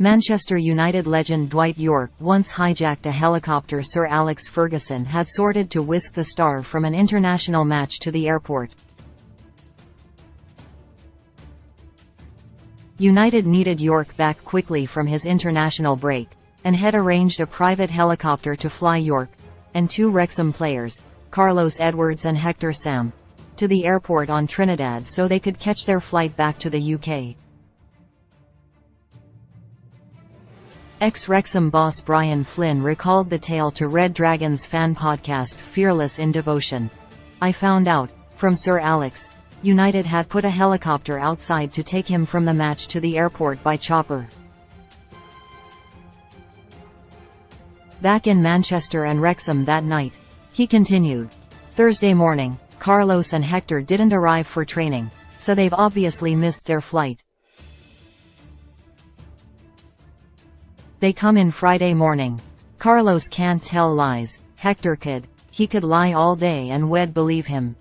Manchester United legend Dwight Yorke once hijacked a helicopter Sir Alex Ferguson had sorted to whisk the star from an international match to the airport. United needed Yorke back quickly from his international break, and had arranged a private helicopter to fly Yorke, and two Wrexham players, Carlos Edwards and Hector Sam, to the airport on Trinidad so they could catch their flight back to the UK. Ex-Wrexham boss Brian Flynn recalled the tale to Red Dragon's fan podcast Fearless in Devotion. "I found out, from Sir Alex, United had put a helicopter outside to take him from the match to the airport by chopper. Back in Manchester and Wrexham that night," he continued. "Thursday morning, Carlos and Hector didn't arrive for training, so they've obviously missed their flight. They come in Friday morning. Carlos can't tell lies, Hector could. He could lie all day and we'd believe him."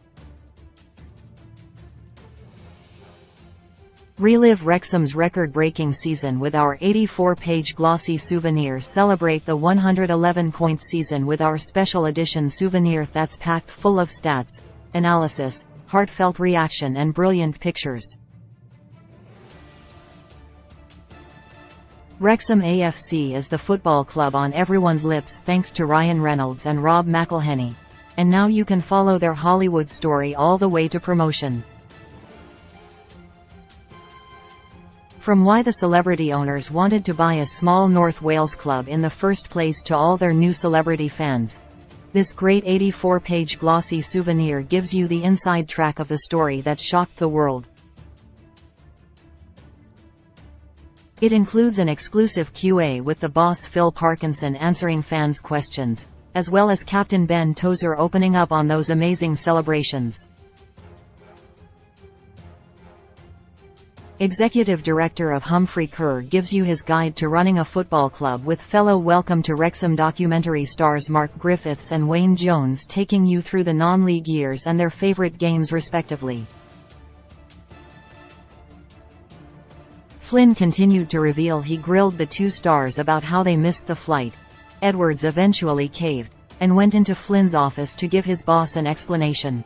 Relive Wrexham's record-breaking season with our 84-page glossy souvenir. Celebrate the 111-point season with our special edition souvenir that's packed full of stats, analysis, heartfelt reaction and brilliant pictures. Wrexham AFC is the football club on everyone's lips thanks to Ryan Reynolds and Rob McElhenney. And now you can follow their Hollywood story all the way to promotion. From why the celebrity owners wanted to buy a small North Wales club in the first place to all their new celebrity fans, this great 84-page glossy souvenir gives you the inside track of the story that shocked the world. It includes an exclusive Q&A with the boss Phil Parkinson answering fans' questions, as well as Captain Ben Tozer opening up on those amazing celebrations. Executive Director of Humphrey Kerr gives you his guide to running a football club with fellow Welcome to Wrexham documentary stars Mark Griffiths and Wayne Jones taking you through the non-league years and their favourite games respectively. Flynn continued to reveal he grilled the two stars about how they missed the flight. Edwards eventually caved, and went into Flynn's office to give his boss an explanation.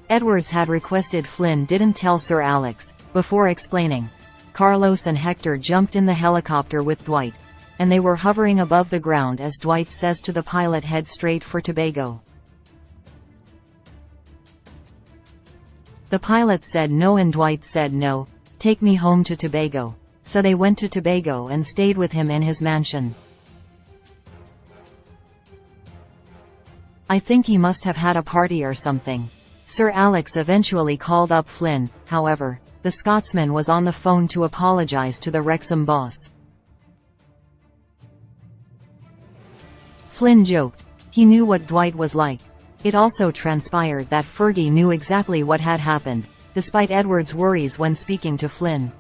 Edwards had requested Flynn didn't tell Sir Alex, before explaining. Carlos and Hector jumped in the helicopter with Dwight, and they were hovering above the ground as Dwight says to the pilot, "Head straight for Tobago." The pilot said no and Dwight said no, "Take me home to Tobago." So they went to Tobago and stayed with him in his mansion. "I think he must have had a party or something." Sir Alex eventually called up Flynn, however, the Scotsman was on the phone to apologise to the Wrexham boss. Flynn joked, he knew what Dwight was like. It also transpired that Fergie knew exactly what had happened, despite Edwards' worries when speaking to Flynn.